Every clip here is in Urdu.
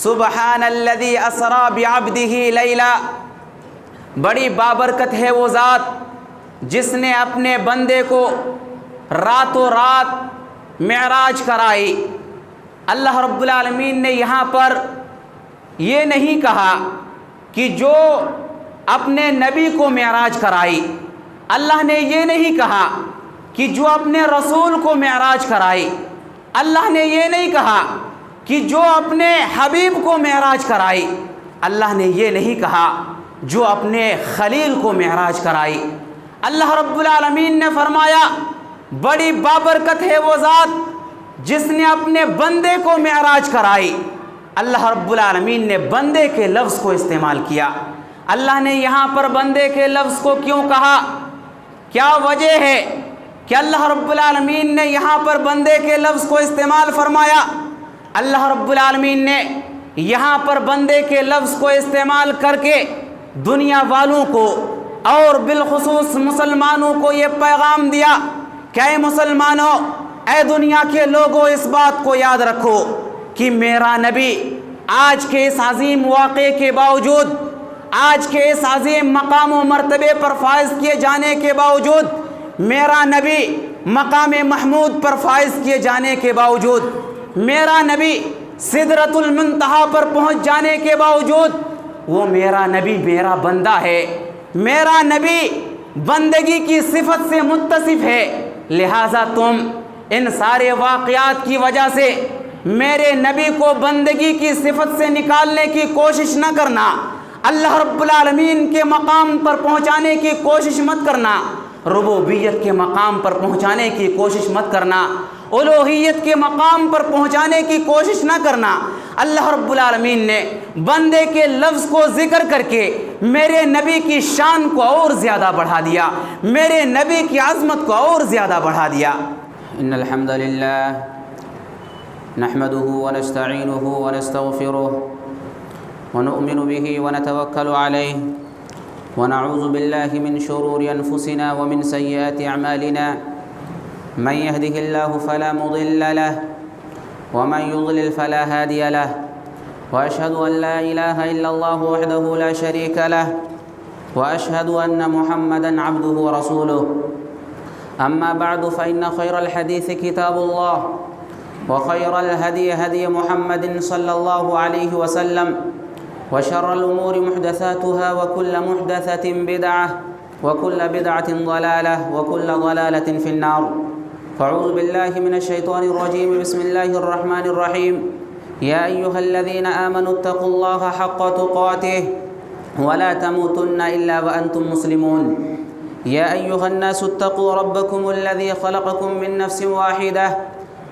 سبحان الذی اسری بعبدہ لیلا، بڑی بابرکت ہے وہ ذات جس نے اپنے بندے کو راتوں رات معراج کرائی۔ اللہ رب العالمین نے یہاں پر یہ نہیں کہا کہ جو اپنے نبی کو معراج کرائی، اللہ نے یہ نہیں کہا کہ جو اپنے رسول کو معراج کرائی، اللہ نے یہ نہیں کہا کہ جو اپنے حبیب کو معراج کرائی، اللہ نے یہ نہیں کہا جو اپنے خلیل کو معراج کرائی۔ اللہ رب العالمین نے فرمایا بڑی بابرکت ہے وہ ذات جس نے اپنے بندے کو معراج کرائی۔ اللہ رب العالمین نے بندے کے لفظ کو استعمال کیا۔ اللہ نے یہاں پر بندے کے لفظ کو کیوں کہا؟ کیا وجہ ہے کہ اللہ رب العالمین نے یہاں پر بندے کے لفظ کو استعمال فرمایا؟ اللہ رب العالمین نے یہاں پر بندے کے لفظ کو استعمال کر کے دنیا والوں کو اور بالخصوص مسلمانوں کو یہ پیغام دیا کہ اے مسلمانوں، اے دنیا کے لوگوں، اس بات کو یاد رکھو کہ میرا نبی آج کے اس عظیم واقعے کے باوجود، آج کے اس عظیم مقام و مرتبے پر فائز کیے جانے کے باوجود، میرا نبی مقام محمود پر فائز کیے جانے کے باوجود، میرا نبی سدرۃ المنتہا پر پہنچ جانے کے باوجود، وہ میرا نبی میرا بندہ ہے، میرا نبی بندگی کی صفت سے متصف ہے۔ لہٰذا تم ان سارے واقعات کی وجہ سے میرے نبی کو بندگی کی صفت سے نکالنے کی کوشش نہ کرنا، اللہ رب العالمین کے مقام پر پہنچانے کی کوشش مت کرنا، ربوبیت کے مقام پر پہنچانے کی کوشش مت کرنا، الوہیت کے مقام پر پہنچانے کی کوشش نہ کرنا۔ اللہ رب العالمین نے بندے کے لفظ کو ذکر کر کے میرے نبی کی شان کو اور زیادہ بڑھا دیا، میرے نبی کی عظمت کو اور زیادہ بڑھا دیا۔ ان الحمد للہ نحمده ونستعینه ونستغفره ونؤمن به ونتوکل علیہ ونعوذ باللہ من شرور انفسنا ومن سیئات اعمالنا، من يهده الله فلا مضل له ومن يضلل فلا هادي له، وأشهد أن لا إله إلا الله وحده لا شريك له، وأشهد أن محمدًا عبده ورسوله۔ أما بعد فإن خير الحديث كتاب الله، وخير الهدي هدي محمد صلى الله عليه وسلم، وشر الأمور محدثاتها، وكل محدثة بدعة، وكل بدعة ضلالة، وكل ضلالة في النار۔ فاعوذ بالله من الشيطان الرجيم، بسم الله الرحمن الرحيم۔ يا أيها الذين آمنوا اتقوا الله حق تقاته ولا تموتن إلا وأنتم مسلمون۔ يا أيها الناس اتقوا ربكم الذي خلقكم من نفس واحدة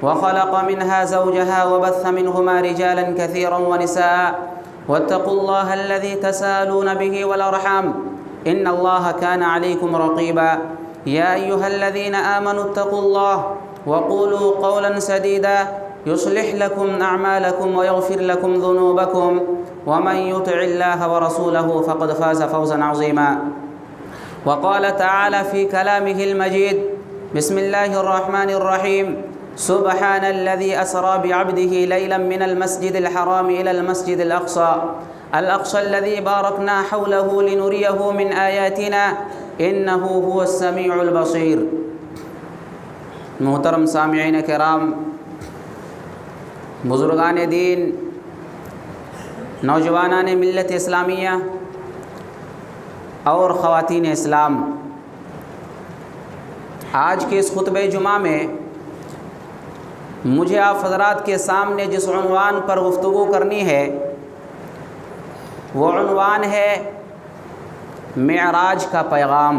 وخلق منها زوجها وبث منهما رجالا كثيرا ونساء، واتقوا الله الذي تساءلون به والأرحام إن الله كان عليكم رقيبا۔ يا أيها الذين آمنوا اتقوا الله وقولوا قولا سديدا يصلح لكم أعمالكم ويغفر لكم ذنوبكم، ومن يطع الله ورسوله فقد فاز فوزا عظيما۔ وقال تعالى في كلامه المجيد، بسم الله الرحمن الرحيم، سبحان الذي أسرى بعبده ليلا من المسجد الحرام إلى المسجد الأقصى الذي باركنا حوله لنريه من آياتنا إنه هو السميع البصير۔ محترم سامعین کرام، بزرگان دین، نوجوانان ملت اسلامیہ اور خواتین اسلام، آج کے اس خطبہ جمعہ میں مجھے آپ حضرات کے سامنے جس عنوان پر گفتگو کرنی ہے وہ عنوان ہے معراج کا پیغام۔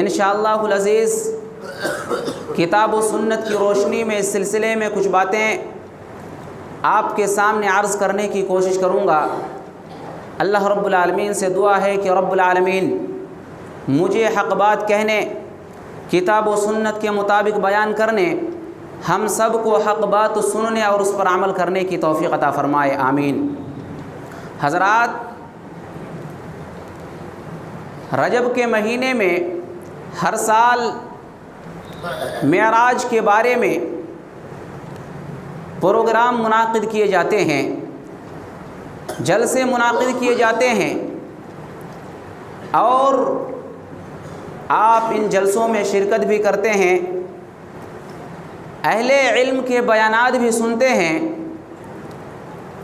انشاءاللہ العزیز کتاب و سنت کی روشنی میں اس سلسلے میں کچھ باتیں آپ کے سامنے عرض کرنے کی کوشش کروں گا۔ اللہ رب العالمین سے دعا ہے کہ رب العالمین مجھے حق بات کہنے، کتاب و سنت کے مطابق بیان کرنے، ہم سب کو حق بات سننے اور اس پر عمل کرنے کی توفیق عطا فرمائے، آمین۔ حضرات، رجب کے مہینے میں ہر سال معراج کے بارے میں پروگرام منعقد کیے جاتے ہیں۔ جلسے منعقد کیے جاتے ہیں اور آپ ان جلسوں میں شرکت بھی کرتے ہیں، اہل علم کے بیانات بھی سنتے ہیں،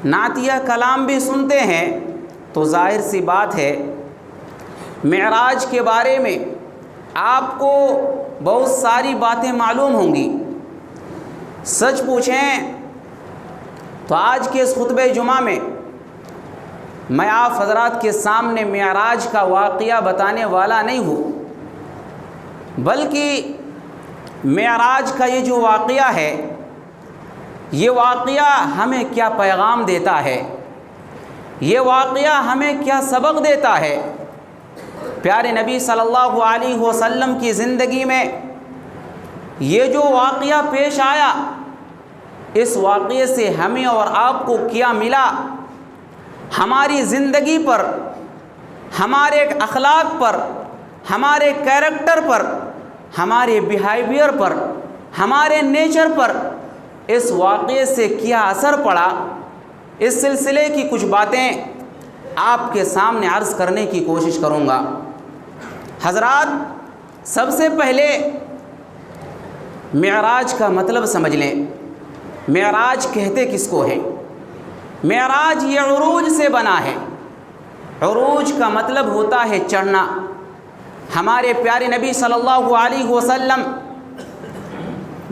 نعتیہ کلام بھی سنتے ہیں، تو ظاہر سی بات ہے معراج کے بارے میں آپ کو بہت ساری باتیں معلوم ہوں گی۔ سچ پوچھیں تو آج کے اس خطبہ جمعہ میں آپ حضرات کے سامنے معراج کا واقعہ بتانے والا نہیں ہوں، بلکہ معراج کا یہ جو واقعہ ہے، یہ واقعہ ہمیں کیا پیغام دیتا ہے، یہ واقعہ ہمیں کیا سبق دیتا ہے۔ پیارے نبی صلی اللہ علیہ وسلم کی زندگی میں یہ جو واقعہ پیش آیا، اس واقعے سے ہمیں اور آپ کو کیا ملا، ہماری زندگی پر، ہمارے اخلاق پر، ہمارے کیریکٹر پر، ہمارے بیہیویئر پر، ہمارے نیچر پر اس واقعے سے کیا اثر پڑا، اس سلسلے کی کچھ باتیں آپ کے سامنے عرض کرنے کی کوشش کروں گا۔ حضرات، سب سے پہلے معراج کا مطلب سمجھ لیں۔ معراج کہتے کس کو ہے؟ معراج یہ عروج سے بنا ہے۔ عروج کا مطلب ہوتا ہے چڑھنا۔ ہمارے پیارے نبی صلی اللہ علیہ وسلم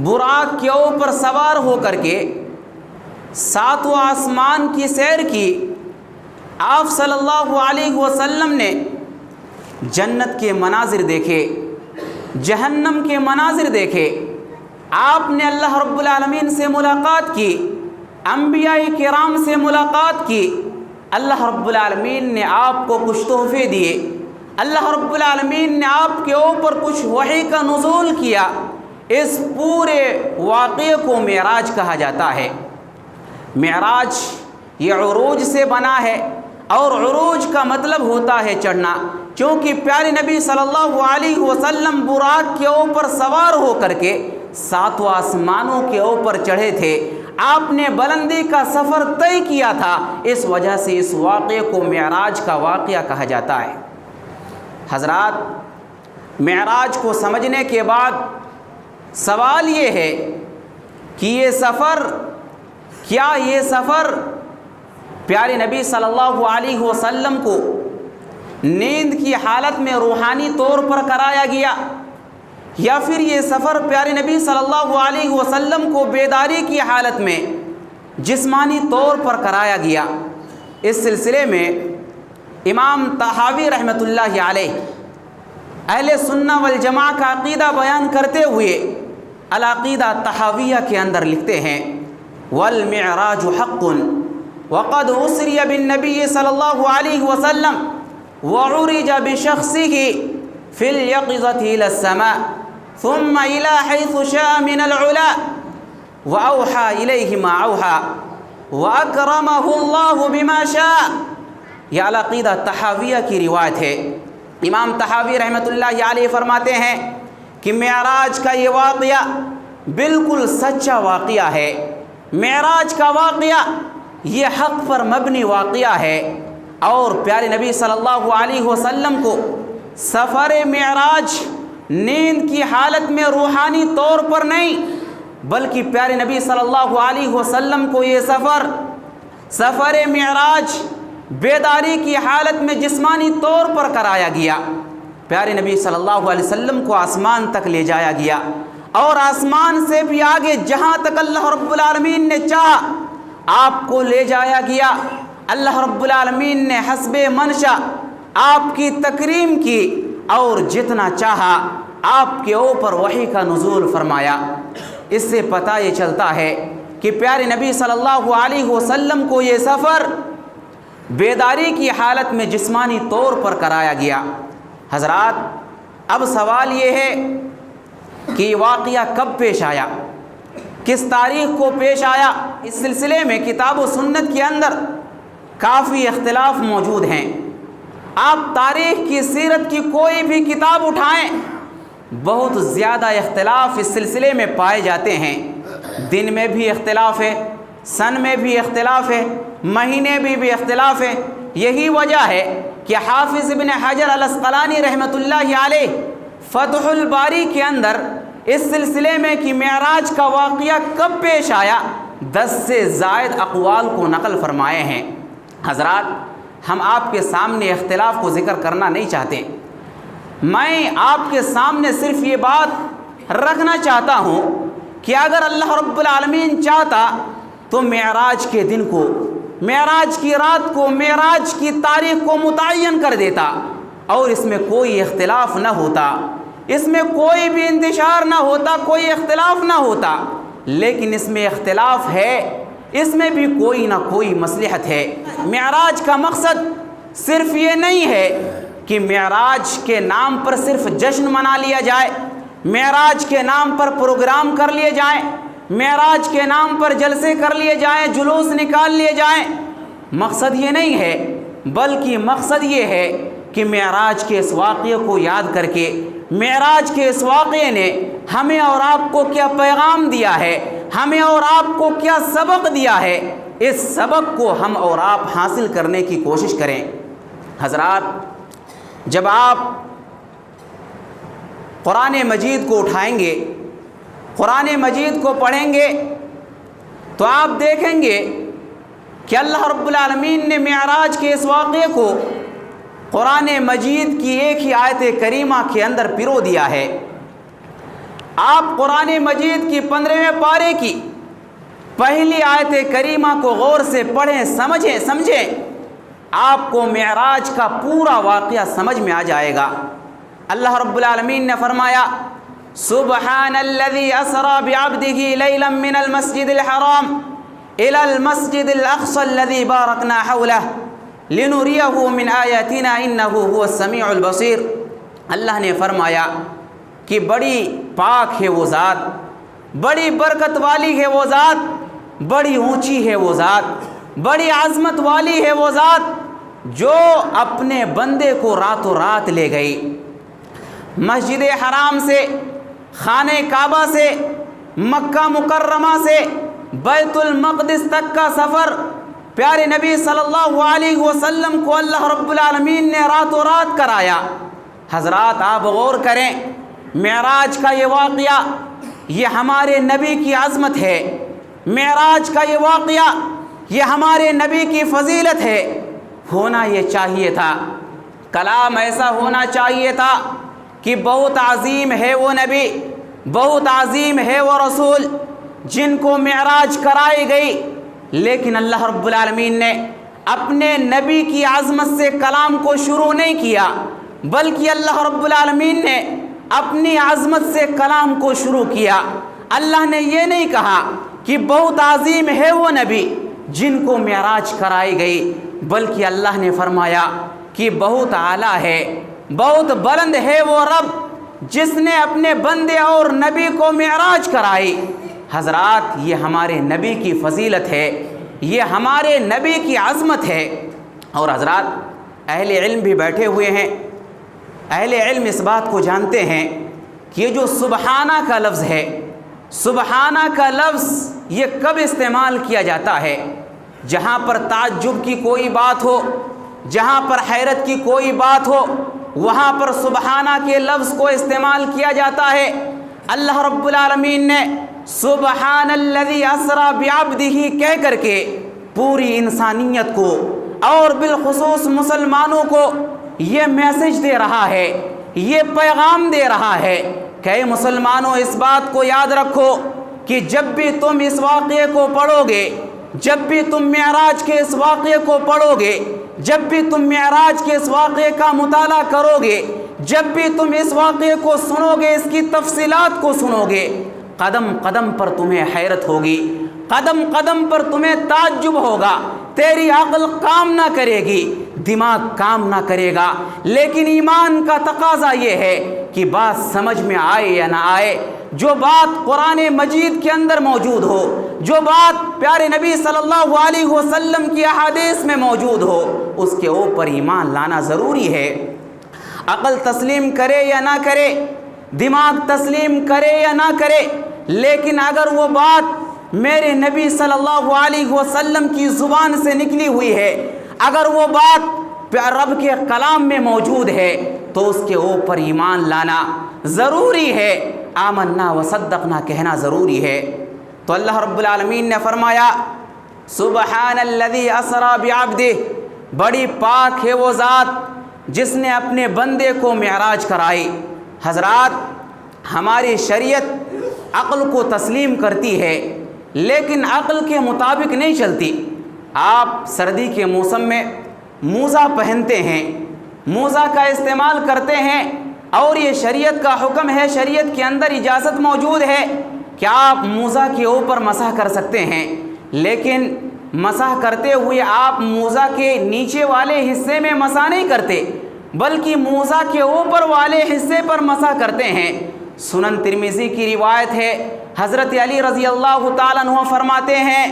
براق کے اوپر سوار ہو کر کے ساتواں آسمان کی سیر کی۔ آپ صلی اللہ علیہ وسلم نے جنت کے مناظر دیکھے، جہنم کے مناظر دیکھے، آپ نے اللہ رب العالمین سے ملاقات کی، انبیاء کرام سے ملاقات کی، اللہ رب العالمین نے آپ کو کچھ تحفے دیے، اللہ رب العالمین نے آپ کے اوپر کچھ وحی کا نزول کیا۔ اس پورے واقعے کو معراج کہا جاتا ہے۔ معراج یہ عروج سے بنا ہے، اور عروج کا مطلب ہوتا ہے چڑھنا، کیونکہ پیارے نبی صلی اللہ علیہ وسلم براق کے اوپر سوار ہو کر کے ساتوں آسمانوں کے اوپر چڑھے تھے۔ آپ نے بلندی کا سفر طے کیا تھا، اس وجہ سے اس واقعے کو معراج کا واقعہ کہا جاتا ہے۔ حضرات، معراج کو سمجھنے کے بعد سوال یہ ہے کہ یہ سفر پیارے نبی صلی اللہ علیہ وسلم کو نیند کی حالت میں روحانی طور پر کرایا گیا، یا پھر یہ سفر پیارے نبی صلی اللہ علیہ وسلم کو بیداری کی حالت میں جسمانی طور پر کرایا گیا؟ اس سلسلے میں امام طحاوی رحمۃ اللہ علیہ اہل سنہ والجماعہ کا عقیدہ بیان کرتے ہوئے العقیدہ طحاویہ کے اندر لکھتے ہیں: والمعراج حق وقد اسری بالنبی صلی اللہ علیہ وسلم وعرج بشخصه في اليقظة إلى السماء ثم إلى حيث شاء من العلا وأوحى إليه ما أوحى وأكرمه الله بما شاء۔ یہ العقیدہ طحاویہ کی روایت ہے۔ امام طحاوی رحمۃ اللہ علیہ فرماتے ہیں کہ معراج کا یہ واقعہ بالکل سچا واقعہ ہے۔ معراج کا واقعہ یہ حق پر مبنی واقعہ ہے، اور پیارے نبی صلی اللہ علیہ وسلم کو سفر معراج نیند کی حالت میں روحانی طور پر نہیں، بلکہ پیارے نبی صلی اللہ علیہ وسلم کو یہ سفر معراج بیداری کی حالت میں جسمانی طور پر کرایا گیا۔ پیارے نبی صلی اللہ علیہ وسلم کو آسمان تک لے جایا گیا، اور آسمان سے بھی آگے جہاں تک اللہ رب العالمین نے چاہا آپ کو لے جایا گیا۔ اللہ رب العالمین نے حسب منشا آپ کی تکریم کی، اور جتنا چاہا آپ کے اوپر وحی کا نزول فرمایا۔ اس سے پتہ یہ چلتا ہے کہ پیارے نبی صلی اللہ علیہ وسلم کو یہ سفر بیداری کی حالت میں جسمانی طور پر کرایا گیا۔ حضرات، اب سوال یہ ہے کہ یہ واقعہ کب پیش آیا، کس تاریخ کو پیش آیا؟ اس سلسلے میں کتاب و سنت کے اندر کافی اختلاف موجود ہیں۔ آپ تاریخ کی سیرت کی کوئی بھی کتاب اٹھائیں، بہت زیادہ اختلاف اس سلسلے میں پائے جاتے ہیں۔ دن میں بھی اختلاف ہے، سن میں بھی اختلاف ہے، مہینے بھی اختلاف ہے۔ یہی وجہ ہے کہ حافظ ابن حجر العسقلانی رحمۃ اللہ علیہ فتح الباری کے اندر اس سلسلے میں کہ معراج کا واقعہ کب پیش آیا 10 سے زائد اقوال کو نقل فرمائے ہیں۔ حضرات، ہم آپ کے سامنے اختلاف کو ذکر کرنا نہیں چاہتے، میں آپ کے سامنے صرف یہ بات رکھنا چاہتا ہوں کہ اگر اللہ رب العالمین چاہتا تو معراج کے دن کو، معراج کی رات کو، معراج کی تاریخ کو متعین کر دیتا اور اس میں کوئی اختلاف نہ ہوتا، اس میں کوئی بھی انتشار نہ ہوتا، کوئی اختلاف نہ ہوتا۔ لیکن اس میں اختلاف ہے، اس میں بھی کوئی نہ کوئی مصلحت ہے۔ معراج کا مقصد صرف یہ نہیں ہے کہ معراج کے نام پر صرف جشن منا لیا جائے، معراج کے نام پر پروگرام کر لیے جائیں، معراج کے نام پر جلسے کر لیے جائیں، جلوس نکال لیے جائیں۔ مقصد یہ نہیں ہے، بلکہ مقصد یہ ہے کہ معراج کے اس واقعے کو یاد کر کے، معراج کے اس واقعے نے ہمیں اور آپ کو کیا پیغام دیا ہے، ہمیں اور آپ کو کیا سبق دیا ہے، اس سبق کو ہم اور آپ حاصل کرنے کی کوشش کریں۔ حضرات، جب آپ قرآن مجید کو اٹھائیں گے، قرآن مجید کو پڑھیں گے، تو آپ دیکھیں گے کہ اللہ رب العالمین نے معراج کے اس واقعے کو قرآن مجید کی ایک ہی آیت کریمہ کے اندر پرو دیا ہے۔ آپ قرآن مجید کی 15ویں پارے کی پہلی آیت کریمہ کو غور سے پڑھیں، سمجھیں، آپ کو معراج کا پورا واقعہ سمجھ میں آ جائے گا۔ اللہ رب العالمین نے فرمایا، سبحان الذي اسرى بعبده ليلا من المسجد الحرام الى المسجد الاقصى الذي باركنا حوله لنريه من آیاتنا انه هو السمیع البصیر۔ اللہ نے فرمایا کہ بڑی پاک ہے وہ ذات، بڑی برکت والی ہے وہ ذات، بڑی اونچی ہے وہ ذات، بڑی عظمت والی ہے وہ ذات جو اپنے بندے کو راتوں رات لے گئی، مسجد حرام سے، خانہ کعبہ سے، مکہ مکرمہ سے بیت المقدس تک کا سفر پیارے نبی صلی اللہ علیہ وسلم کو اللہ رب العالمین نے راتوں رات کرایا۔ حضرات، آپ غور کریں، معراج کا یہ واقعہ یہ ہمارے نبی کی عظمت ہے، معراج کا یہ واقعہ یہ ہمارے نبی کی فضیلت ہے۔ ہونا یہ چاہیے تھا، کلام ایسا ہونا چاہیے تھا کہ بہت عظیم ہے وہ نبی، بہت عظیم ہے وہ رسول جن کو معراج کرائی گئی، لیکن اللہ رب العالمین نے اپنے نبی کی عظمت سے کلام کو شروع نہیں کیا، بلکہ اللہ رب العالمین نے اپنی عظمت سے کلام کو شروع کیا۔ اللہ نے یہ نہیں کہا کہ بہت عظیم ہے وہ نبی جن کو معراج کرائی گئی، بلکہ اللہ نے فرمایا کہ بہت اعلیٰ ہے، بہت بلند ہے وہ رب جس نے اپنے بندے اور نبی کو معراج کرائی۔ حضرات، یہ ہمارے نبی کی فضیلت ہے، یہ ہمارے نبی کی عظمت ہے۔ اور حضرات، اہل علم بھی بیٹھے ہوئے ہیں، اہل علم اس بات کو جانتے ہیں کہ یہ جو سبحانہ کا لفظ ہے، سبحانہ کا لفظ یہ کب استعمال کیا جاتا ہے؟ جہاں پر تعجب کی کوئی بات ہو، جہاں پر حیرت کی کوئی بات ہو، وہاں پر سبحانہ کے لفظ کو استعمال کیا جاتا ہے۔ اللہ رب العالمین نے سبحان الذی اسریٰ بعبدہ کہہ کر کے پوری انسانیت کو اور بالخصوص مسلمانوں کو یہ میسج دے رہا ہے، یہ پیغام دے رہا ہے کہ اے مسلمانوں، اس بات کو یاد رکھو کہ جب بھی تم اس واقعے کو پڑھو گے، جب بھی تم معراج کے اس واقعے کو پڑھو گے، جب بھی تم معراج کے اس واقعے کا مطالعہ کرو گے، جب بھی تم اس واقعے کو سنو گے، اس کی تفصیلات کو سنو گے، قدم قدم پر تمہیں حیرت ہوگی، قدم قدم پر تمہیں تعجب ہوگا، تیری عقل کام نہ کرے گی، دماغ کام نہ کرے گا، لیکن ایمان کا تقاضا یہ ہے کہ بات سمجھ میں آئے یا نہ آئے، جو بات قرآن مجید کے اندر موجود ہو، جو بات پیارے نبی صلی اللہ علیہ وسلم کی احادیث میں موجود ہو، اس کے اوپر ایمان لانا ضروری ہے۔ عقل تسلیم کرے یا نہ کرے، دماغ تسلیم کرے یا نہ کرے، لیکن اگر وہ بات میرے نبی صلی اللہ علیہ وسلم کی زبان سے نکلی ہوئی ہے، اگر وہ بات رب کے کلام میں موجود ہے تو اس کے اوپر ایمان لانا ضروری ہے، آمنا و صدقنا کہنا ضروری ہے۔ تو اللہ رب العالمین نے فرمایا سبحان الذی اسری بعبدہ، بڑی پاک ہے وہ ذات جس نے اپنے بندے کو معراج کرائی۔ حضرات، ہماری شریعت عقل کو تسلیم کرتی ہے لیکن عقل کے مطابق نہیں چلتی۔ آپ سردی کے موسم میں موزہ پہنتے ہیں، موزہ کا استعمال کرتے ہیں، اور یہ شریعت کا حکم ہے، شریعت کے اندر اجازت موجود ہے کہ آپ موزہ کے اوپر مسح کر سکتے ہیں، لیکن مسح کرتے ہوئے آپ موزہ کے نیچے والے حصے میں مسح نہیں کرتے بلکہ موزہ کے اوپر والے حصے پر مسح کرتے ہیں۔ سنن ترمذی کی روایت ہے، حضرت علی رضی اللہ تعالیٰ عنہ فرماتے ہیں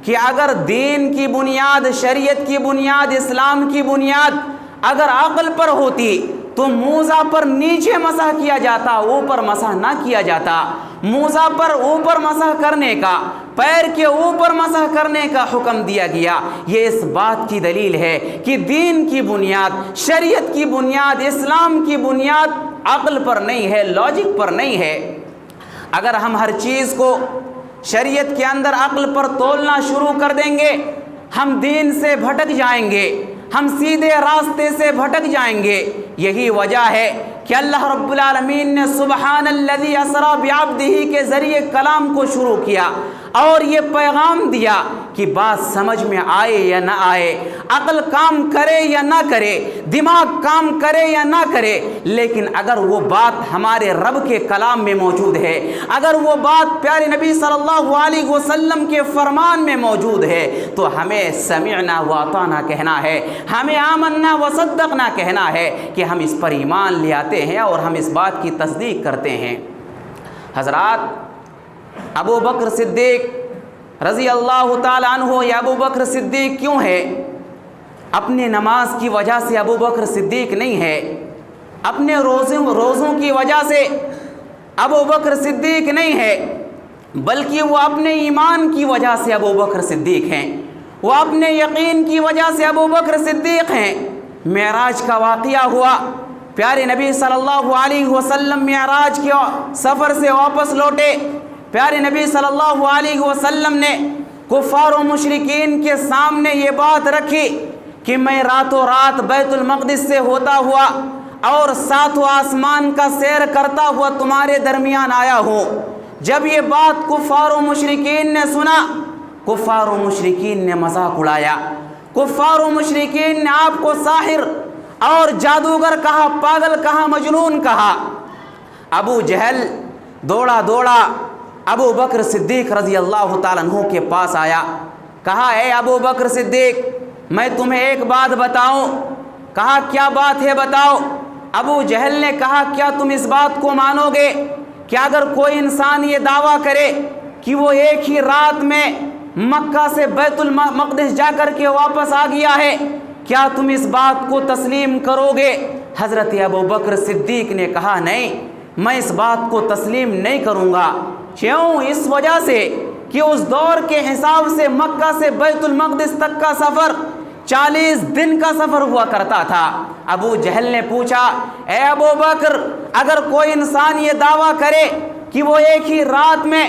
کہ اگر دین کی بنیاد، شریعت کی بنیاد، اسلام کی بنیاد اگر عقل پر ہوتی تو موزہ پر نیچے مسح کیا جاتا، اوپر مسح نہ کیا جاتا۔ موزہ پر اوپر مسح کرنے کا، پیر کے اوپر مسح کرنے کا حکم دیا گیا۔ یہ اس بات کی دلیل ہے کہ دین کی بنیاد، شریعت کی بنیاد، اسلام کی بنیاد عقل پر نہیں ہے، لاجک پر نہیں ہے۔ اگر ہم ہر چیز کو شریعت کے اندر عقل پر تولنا شروع کر دیں گے، ہم دین سے بھٹک جائیں گے، ہم سیدھے راستے سے بھٹک جائیں گے۔ یہی وجہ ہے کہ اللہ رب العالمین نے سبحان الذی اسری بعبدہ کے ذریعے کلام کو شروع کیا اور یہ پیغام دیا کہ بات سمجھ میں آئے یا نہ آئے، عقل کام کرے یا نہ کرے، دماغ کام کرے یا نہ کرے، لیکن اگر وہ بات ہمارے رب کے کلام میں موجود ہے، اگر وہ بات پیارے نبی صلی اللہ علیہ وسلم کے فرمان میں موجود ہے تو ہمیں سمعنا و اطعنا کہنا ہے، ہمیں آمنا و صدقنا کہنا ہے کہ ہم اس پر ایمان لے آتے ہیں اور ہم اس بات کی تصدیق کرتے ہیں۔ حضرات، ابو بکر صدیق رضی اللہ تعالیٰ عنہ، یہ ابو بکر صدیق کیوں ہے؟ اپنے نماز کی وجہ سے ابو بکر صدیق نہیں ہے، اپنے روزوں کی وجہ سے ابو بکر صدیق نہیں ہے، بلکہ وہ اپنے ایمان کی وجہ سے ابو بکر صدیق ہیں، وہ اپنے یقین کی وجہ سے ابو بکر صدیق ہیں۔ معراج کا واقعہ ہوا، پیارے نبی صلی اللہ علیہ وسلم معراج کے سفر سے واپس لوٹے، پیارے نبی صلی اللہ علیہ وسلم نے کفار و مشرکین کے سامنے یہ بات رکھی کہ میں راتوں رات بیت المقدس سے ہوتا ہوا اور ساتوں آسمان کا سیر کرتا ہوا تمہارے درمیان آیا ہوں۔ جب یہ بات کفار و مشرکین نے سنا، کفار و مشرکین نے مذاق اڑایا، کفار و مشرکین نے آپ کو ساحر اور جادوگر کہا، پاگل کہا، مجنون کہا۔ ابو جہل دوڑا دوڑا ابو بکر صدیق رضی اللہ تعالیٰ عنہ کے پاس آیا، کہا اے ابو بکر صدیق، میں تمہیں ایک بات بتاؤں؟ کہا کیا بات ہے بتاؤ۔ ابو جہل نے کہا کیا تم اس بات کو مانو گے کہ اگر کوئی انسان یہ دعویٰ کرے کہ وہ ایک ہی رات میں مکہ سے بیت المقدس جا کر کے واپس آ گیا ہے، کیا تم اس بات کو تسلیم کرو گے؟ حضرت ابو بکر صدیق نے کہا نہیں، میں اس بات کو تسلیم نہیں کروں گا۔ کیوں؟ اس وجہ سے کہ اس دور کے حساب سے مکہ سے بیت المقدس تک کا سفر 40 دن کا سفر ہوا کرتا تھا۔ ابو جہل نے پوچھا اے ابو بکر، اگر کوئی انسان یہ دعویٰ کرے کہ وہ ایک ہی رات میں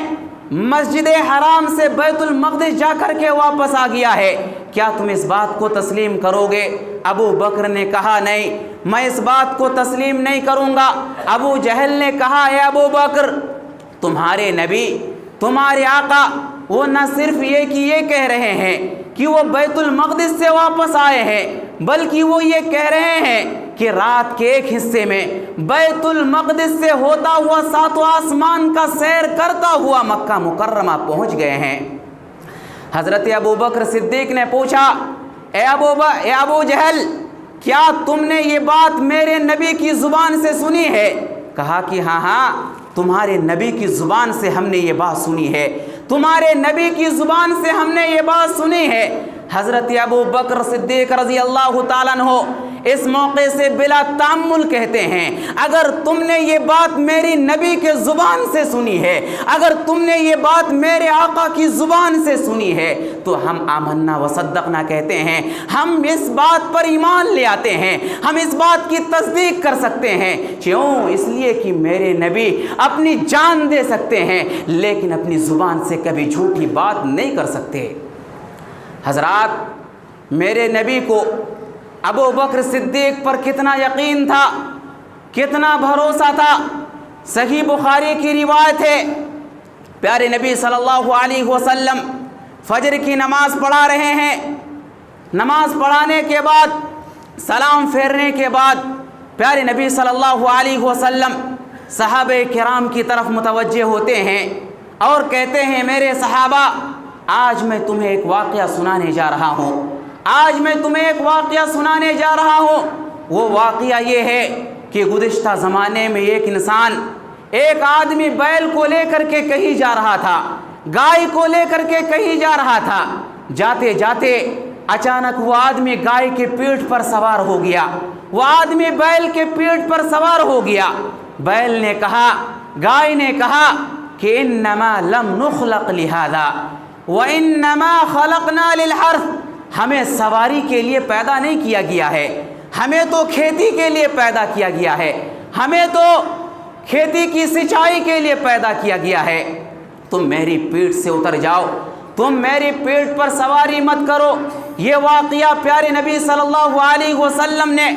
مسجد حرام سے بیت المقدس جا کر کے واپس آ گیا ہے، کیا تم اس بات کو تسلیم کرو گے؟ ابو بکر نے کہا نہیں، میں اس بات کو تسلیم نہیں کروں گا۔ ابو جہل نے کہا اے ابو بکر، تمہارے نبی، تمہارے آقا، وہ نہ صرف یہ کہ یہ کہہ رہے ہیں کہ وہ بیت المقدس سے واپس آئے ہیں، بلکہ وہ یہ کہہ رہے ہیں کہ رات کے ایک حصے میں بیت المقدس سے ہوتا ہوا ساتوں آسمان کا سیر کرتا ہوا مکہ مکرمہ پہنچ گئے ہیں۔ حضرت ابو بکر صدیق نے پوچھا اے ابو جہل، کیا تم نے یہ بات میرے نبی کی زبان سے سنی ہے؟ کہا کہ ہاں، تمہارے نبی کی زبان سے ہم نے یہ بات سنی ہے، تمہارے نبی کی زبان سے ہم نے یہ بات سنی ہے۔ حضرت ابو بکر صدیق رضی اللہ تعالیٰ عنہ اس موقع سے بلا تأمل کہتے ہیں، اگر تم نے یہ بات میری نبی کے زبان سے سنی ہے، اگر تم نے یہ بات میرے آقا کی زبان سے سنی ہے تو ہم آمنا و صدقنا کہتے ہیں، ہم اس بات پر ایمان لے آتے ہیں، ہم اس بات کی تصدیق کر سکتے ہیں۔ کیوں؟ اس لیے کہ میرے نبی اپنی جان دے سکتے ہیں لیکن اپنی زبان سے کبھی جھوٹی بات نہیں کر سکتے۔ حضرات، میرے نبی کو ابو بکر صدیق پر کتنا یقین تھا، کتنا بھروسہ تھا۔ صحیح بخاری کی روایت ہے، پیارے نبی صلی اللہ علیہ وسلم فجر کی نماز پڑھا رہے ہیں، نماز پڑھانے کے بعد سلام پھیرنے کے بعد پیارے نبی صلی اللہ علیہ وسلم صحابہ کرام کی طرف متوجہ ہوتے ہیں اور کہتے ہیں، میرے صحابہ، آج میں تمہیں ایک واقعہ سنانے جا رہا ہوں، آج میں تمہیں ایک واقعہ سنانے جا رہا ہوں۔ وہ واقعہ یہ ہے کہ گزشتہ زمانے میں ایک انسان، ایک آدمی بیل کو لے کر کے کہیں جا رہا تھا، گائے کو لے کر کے کہیں جا رہا تھا، جاتے جاتے اچانک وہ آدمی گائے کے پیٹھ پر سوار ہو گیا، وہ آدمی بیل کے پیٹھ پر سوار ہو گیا۔ بیل نے کہا، گائے نے کہا کہ انما لم نخلق لہذا وانما خلقنا للحرث، ہمیں سواری کے لیے پیدا نہیں کیا گیا ہے، ہمیں تو کھیتی کے لیے پیدا کیا گیا ہے، ہمیں تو کھیتی کی سچائی کے لیے پیدا کیا گیا ہے۔ تم میری پیٹھ سے اتر جاؤ، تم میری پیٹھ پر سواری مت کرو۔ یہ واقعہ پیارے نبی صلی اللہ علیہ وسلم نے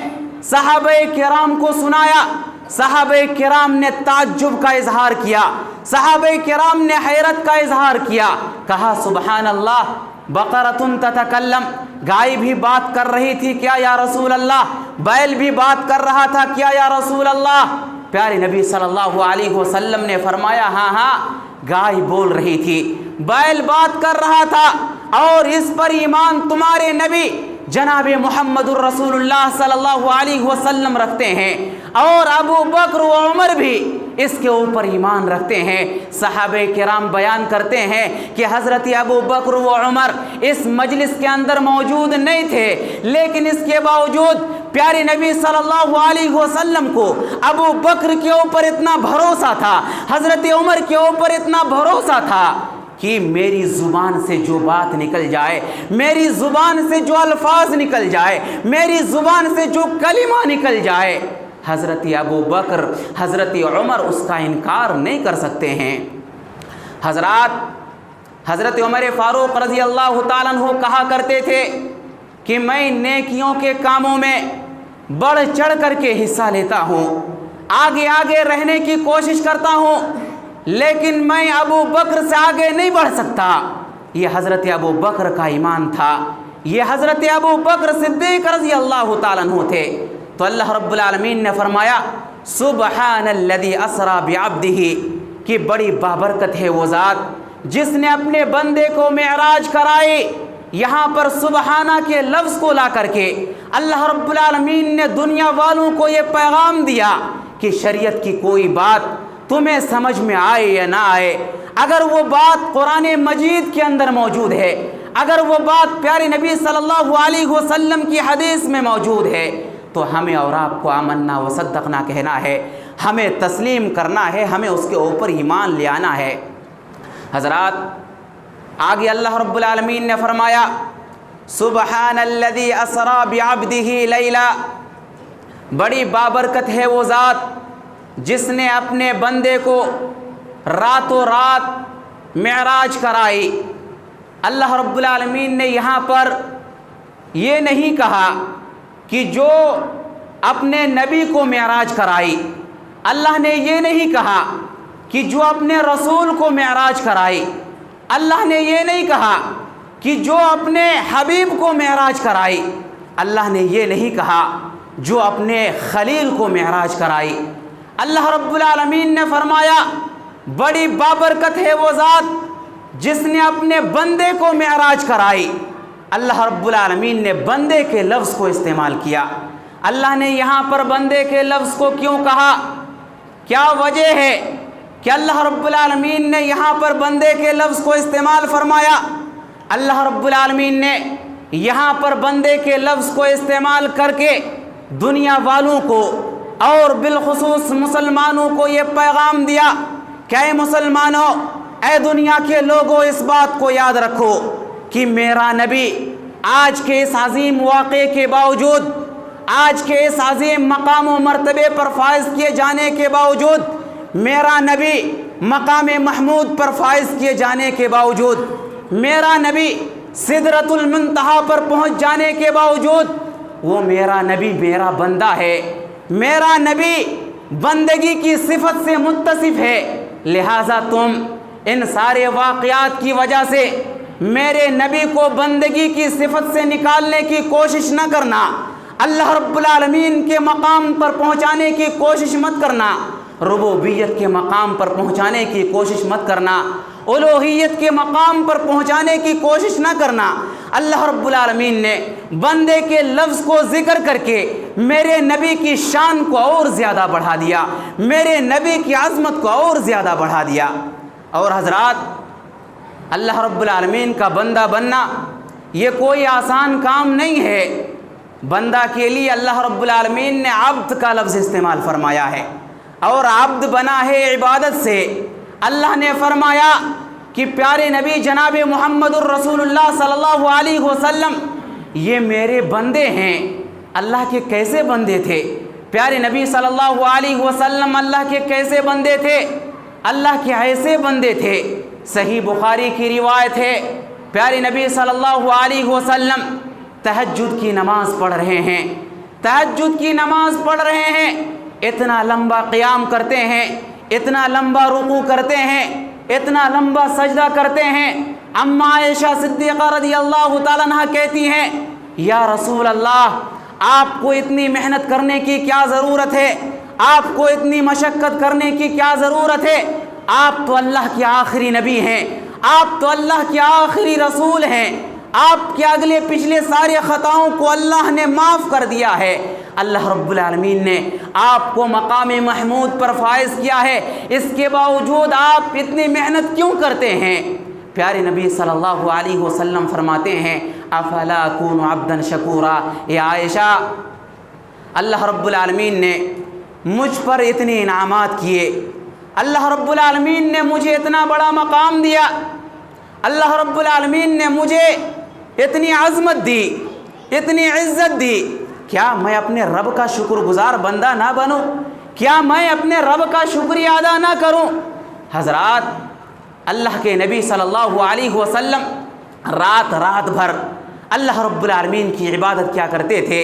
صحابہ کرام کو سنایا۔ صحابہ کرام نے تعجب کا اظہار کیا، صحابہ کرام نے حیرت کا اظہار کیا، کہا سبحان اللہ، بقرۃ تتکلم، گائے بھی بات کر رہی تھی کیا یا رسول اللہ؟ بیل بھی بات کر رہا تھا کیا یا رسول اللہ؟ پیارے نبی صلی اللہ علیہ وسلم نے فرمایا، ہاں ہاں، گائے بول رہی تھی، بیل بات کر رہا تھا، اور اس پر ایمان تمہارے نبی جناب محمد الرسول اللہ صلی اللہ علیہ وسلم رکھتے ہیں، اور ابو بکر و عمر بھی اس کے اوپر ایمان رکھتے ہیں۔ صحابہ کرام بیان کرتے ہیں کہ حضرت ابو بکر و عمر اس مجلس کے اندر موجود نہیں تھے، لیکن اس کے باوجود پیارے نبی صلی اللہ علیہ وسلم کو ابو بکر کے اوپر اتنا بھروسہ تھا، حضرت عمر کے اوپر اتنا بھروسہ تھا کہ میری زبان سے جو بات نکل جائے، میری زبان سے جو الفاظ نکل جائے، میری زبان سے جو کلمہ نکل جائے، حضرت ابو بکر، حضرت عمر اس کا انکار نہیں کر سکتے ہیں۔ حضرات، حضرت عمر فاروق رضی اللہ تعالیٰ عنہ کہا کرتے تھے کہ میں نیکیوں کے کاموں میں بڑھ چڑھ کر کے حصہ لیتا ہوں، آگے آگے رہنے کی کوشش کرتا ہوں، لیکن میں ابو بکر سے آگے نہیں بڑھ سکتا۔ یہ حضرت ابو بکر کا ایمان تھا، یہ حضرت ابو بکر صدیق رضی اللہ تعالیٰ عنہ تھے۔ تو اللہ رب العالمین نے فرمایا، سبحان الذی اسری بعبدہ، کہ بڑی بابرکت ہے وہ ذات جس نے اپنے بندے کو معراج کرائی۔ یہاں پر سبحانہ کے لفظ کو لا کر کے اللہ رب العالمین نے دنیا والوں کو یہ پیغام دیا کہ شریعت کی کوئی بات تمہیں سمجھ میں آئے یا نہ آئے، اگر وہ بات قرآن مجید کے اندر موجود ہے، اگر وہ بات پیارے نبی صلی اللہ علیہ وسلم کی حدیث میں موجود ہے، تو ہمیں اور آپ کو آمنا و صدقنا کہنا ہے، ہمیں تسلیم کرنا ہے، ہمیں اس کے اوپر ایمان لے آنا ہے۔ حضرات، آگے اللہ رب العالمین نے فرمایا، سبحان الذی اسری بعبدہ لیلا، بڑی بابرکت ہے وہ ذات جس نے اپنے بندے کو راتوں رات معراج کرائی۔ اللہ رب العالمین نے یہاں پر یہ نہیں کہا کہ جو اپنے نبی کو معراج کرائی، اللہ نے یہ نہیں کہا کہ جو اپنے رسول کو معراج کرائی، اللہ نے یہ نہیں کہا کہ جو اپنے حبیب کو معراج کرائی، اللہ نے یہ نہیں کہا جو اپنے خلیل کو معراج کرائی۔ اللہ رب العالمین نے فرمایا، بڑی بابرکت ہے وہ ذات جس نے اپنے بندے کو معراج کرائی۔ اللہ رب العالمین نے بندے کے لفظ کو استعمال کیا۔ اللہ نے یہاں پر بندے کے لفظ کو کیوں کہا؟ کیا وجہ ہے کہ اللہ رب العالمین نے یہاں پر بندے کے لفظ کو استعمال فرمایا؟ اللہ رب العالمین نے یہاں پر بندے کے لفظ کو استعمال کر کے دنیا والوں کو اور بالخصوص مسلمانوں کو یہ پیغام دیا کہ اے مسلمانوں، اے دنیا کے لوگوں، اس بات کو یاد رکھو کہ میرا نبی آج کے اس عظیم واقعے کے باوجود، آج کے اس عظیم مقام و مرتبے پر فائز کیے جانے کے باوجود، میرا نبی مقام محمود پر فائز کیے جانے کے باوجود، میرا نبی سدرۃ المنتہا پر پہنچ جانے کے باوجود، وہ میرا نبی میرا بندہ ہے، میرا نبی بندگی کی صفت سے متصف ہے۔ لہٰذا تم ان سارے واقعات کی وجہ سے میرے نبی کو بندگی کی صفت سے نکالنے کی کوشش نہ کرنا، اللہ رب العالمین کے مقام پر پہنچانے کی کوشش مت کرنا، ربوبیت کے مقام پر پہنچانے کی کوشش مت کرنا، الوہیت کے مقام پر پہنچانے کی کوشش نہ کرنا۔ اللہ رب العالمین نے بندے کے لفظ کو ذکر کر کے میرے نبی کی شان کو اور زیادہ بڑھا دیا، میرے نبی کی عظمت کو اور زیادہ بڑھا دیا۔ اور حضرات، اللہ رب العالمین کا بندہ بننا یہ کوئی آسان کام نہیں ہے۔ بندہ کے لیے اللہ رب العالمین نے عبد کا لفظ استعمال فرمایا ہے، اور عبد بنا ہے عبادت سے۔ اللہ نے فرمایا کہ پیارے نبی جناب محمد الرسول اللہ صلی اللہ علیہ وسلم یہ میرے بندے ہیں۔ اللہ کے کیسے بندے تھے؟ پیارے نبی صلی اللہ علیہ وسلم اللہ کے کیسے بندے تھے؟ اللہ کے ایسے بندے تھے۔ صحیح بخاری کی روایت ہے، پیارے نبی صلی اللہ علیہ وسلم تہجد کی نماز پڑھ رہے ہیں، تہجد کی نماز پڑھ رہے ہیں، اتنا لمبا قیام کرتے ہیں، اتنا لمبا رکوع کرتے ہیں، اتنا لمبا سجدہ کرتے ہیں۔ اما عائشہ صدیقہ رضی اللہ تعالیٰ عنہا کہتی ہیں، یا رسول اللہ، آپ کو اتنی محنت کرنے کی کیا ضرورت ہے؟ آپ کو اتنی مشقت کرنے کی کیا ضرورت ہے؟ آپ تو اللہ کے آخری نبی ہیں، آپ تو اللہ کے آخری رسول ہیں، آپ کے اگلے پچھلے سارے خطاؤں کو اللہ نے معاف کر دیا ہے۔ اللہ رب العالمین نے آپ کو مقام محمود پر فائز کیا ہے، اس کے باوجود آپ اتنی محنت کیوں کرتے ہیں؟ پیارے نبی صلی اللہ علیہ وسلم فرماتے ہیں، افلا اکون عبدا شکورا، اے عائشہ، اللہ رب العالمین نے مجھ پر اتنے انعامات کیے، اللہ رب العالمین نے مجھے اتنا بڑا مقام دیا، اللہ رب العالمین نے مجھے اتنی عظمت دی، اتنی عزت دی، کیا میں اپنے رب کا شکر گزار بندہ نہ بنوں؟ کیا میں اپنے رب کا شکریہ ادا نہ کروں؟ حضرات، اللہ کے نبی صلی اللہ علیہ وسلم رات بھر اللہ رب العالمین کی عبادت کیا کرتے تھے،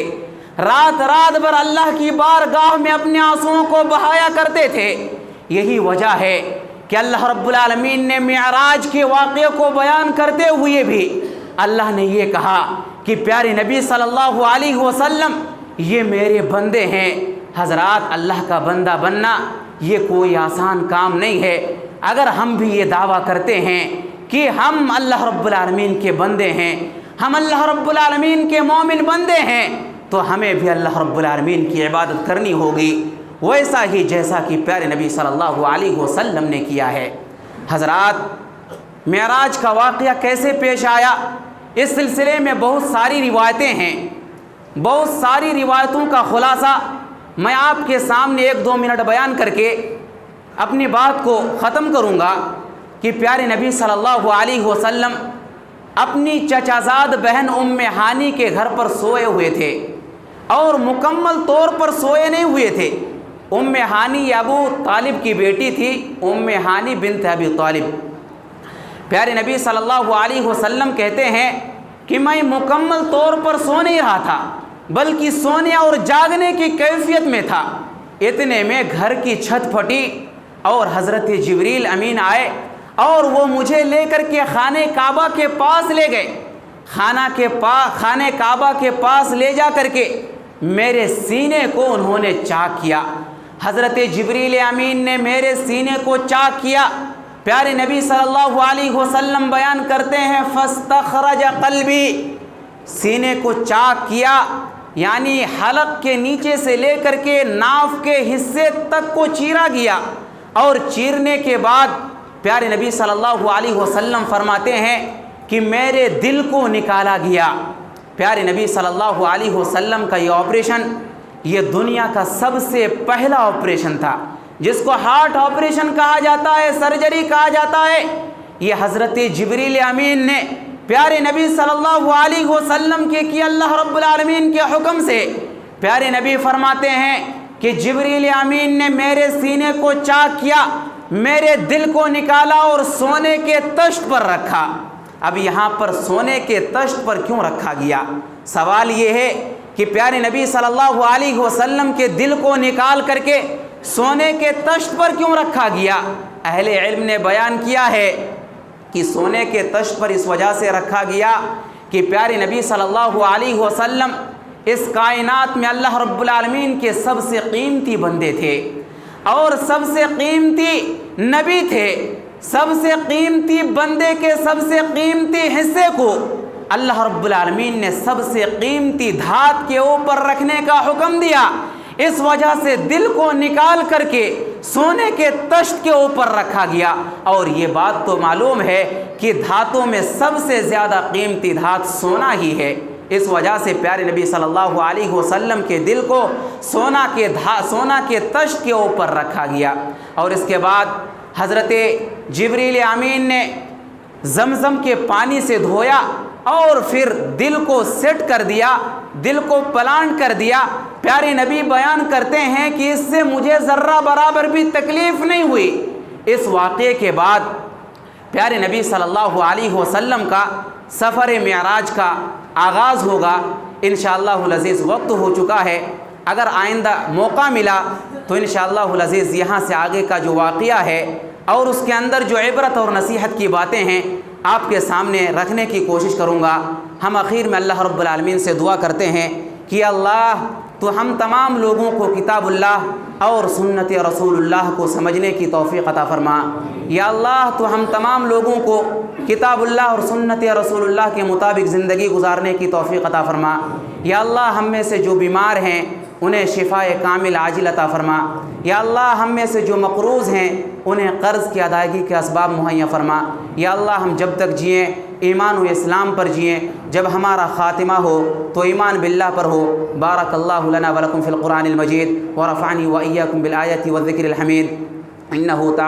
رات بھر اللہ کی بارگاہ میں اپنے آنسوؤں کو بہایا کرتے تھے۔ یہی وجہ ہے کہ اللہ رب العالمین نے معراج کے واقعے کو بیان کرتے ہوئے بھی اللہ نے یہ کہا کہ پیارے نبی صلی اللہ علیہ وسلم یہ میرے بندے ہیں۔ حضرات، اللہ کا بندہ بننا یہ کوئی آسان کام نہیں ہے۔ اگر ہم بھی یہ دعویٰ کرتے ہیں کہ ہم اللہ رب العالمین کے بندے ہیں، ہم اللہ رب العالمین کے مومن بندے ہیں، تو ہمیں بھی اللہ رب العالمین کی عبادت کرنی ہوگی، ویسا ہی جیسا کہ پیارے نبی صلی اللہ علیہ وسلم نے کیا ہے۔ حضرات، معراج کا واقعہ کیسے پیش آیا، اس سلسلے میں بہت ساری روایتیں ہیں۔ بہت ساری روایتوں کا خلاصہ میں آپ کے سامنے 1-2 منٹ بیان کر کے اپنی بات کو ختم کروں گا کہ پیارے نبی صلی اللہ علیہ وسلم اپنی چچا زاد بہن ام ہانی کے گھر پر سوئے ہوئے تھے، اور مکمل طور پر سوئے نہیں ہوئے تھے۔ ام ہانی ابو طالب کی بیٹی تھی، ام ہانی بنت ابی طالب۔ پیارے نبی صلی اللہ علیہ وسلم کہتے ہیں کہ میں مکمل طور پر سو نہیں رہا تھا، بلکہ سونے اور جاگنے کی کیفیت میں تھا۔ اتنے میں گھر کی چھت پھٹی اور حضرت جبریل امین آئے، اور وہ مجھے لے کر کے خانہ کعبہ کے پاس لے گئے۔ خانہ کعبہ کے پاس لے جا کر کے میرے سینے کو انہوں نے چاک کیا۔ حضرت جبریل امین نے میرے سینے کو چاک کیا۔ پیارے نبی صلی اللہ علیہ وسلم بیان کرتے ہیں، فاستخرج قلبی، سینے کو چاک کیا، یعنی حلق کے نیچے سے لے کر کے ناف کے حصے تک کو چیرا گیا، اور چیرنے کے بعد پیارے نبی صلی اللہ علیہ وسلم فرماتے ہیں کہ میرے دل کو نکالا گیا۔ پیارے نبی صلی اللہ علیہ وسلم کا یہ آپریشن یہ دنیا کا سب سے پہلا آپریشن تھا، جس کو ہارٹ آپریشن کہا جاتا ہے، سرجری کہا جاتا ہے۔ یہ حضرت جبریل امین نے پیارے نبی صلی اللہ علیہ وسلم کے کیا اللہ رب العالمین کے حکم سے۔ پیارے نبی فرماتے ہیں کہ جبریل امین نے میرے سینے کو چاک کیا، میرے دل کو نکالا اور سونے کے تشت پر رکھا۔ اب یہاں پر سونے کے تشت پر کیوں رکھا گیا؟ سوال یہ ہے کہ پیارے نبی صلی اللہ علیہ وسلم کے دل کو نکال کر کے سونے کے تشت پر کیوں رکھا گیا؟ اہل علم نے بیان کیا ہے کہ سونے کے تشت پر اس وجہ سے رکھا گیا کہ پیارے نبی صلی اللہ علیہ وسلم اس کائنات میں اللہ رب العالمین کے سب سے قیمتی بندے تھے اور سب سے قیمتی نبی تھے۔ سب سے قیمتی بندے کے سب سے قیمتی حصے کو اللہ رب العالمین نے سب سے قیمتی دھات کے اوپر رکھنے کا حکم دیا۔ اس وجہ سے دل کو نکال کر کے سونے کے تشت کے اوپر رکھا گیا۔ اور یہ بات تو معلوم ہے کہ دھاتوں میں سب سے زیادہ قیمتی دھات سونا ہی ہے۔ اس وجہ سے پیارے نبی صلی اللہ علیہ وسلم کے دل کو سونا کے تشت کے اوپر رکھا گیا۔ اور اس کے بعد حضرت جبریل امین نے زمزم کے پانی سے دھویا اور پھر دل کو سیٹ کر دیا، دل کو پلانٹ کر دیا۔ پیارے نبی بیان کرتے ہیں کہ اس سے مجھے ذرہ برابر بھی تکلیف نہیں ہوئی۔ اس واقعے کے بعد پیارے نبی صلی اللہ علیہ وسلم کا سفر معراج کا آغاز ہوگا۔ انشاءاللہ العزیز وقت ہو چکا ہے، اگر آئندہ موقع ملا تو انشاءاللہ العزیز یہاں سے آگے کا جو واقعہ ہے اور اس کے اندر جو عبرت اور نصیحت کی باتیں ہیں آپ کے سامنے رکھنے کی کوشش کروں گا۔ ہم آخر میں اللہ رب العالمین سے دعا کرتے ہیں کہ اللہ تو ہم تمام لوگوں کو کتاب اللہ اور سنت رسول اللہ کو سمجھنے کی توفیق عطا فرما۔ یا اللہ تو ہم تمام لوگوں کو کتاب اللہ اور سنت رسول اللہ کے مطابق زندگی گزارنے کی توفیق عطا فرما۔ یا اللہ ہم میں سے جو بیمار ہیں انہیں شفاء کامل عاجل عطا فرما۔ یا اللہ ہم میں سے جو مقروض ہیں انہیں قرض کی ادائیگی کے اسباب مہیا فرما۔ یا اللہ ہم جب تک جئیں ایمان و اسلام پر جئیں، جب ہمارا خاتمہ ہو تو ایمان باللہ پر ہو۔ بارک اللہ لنا ولکم فی القرآن المجید ورفعنی وإیاکم بالآیات والذکر الحمید انہ تعالی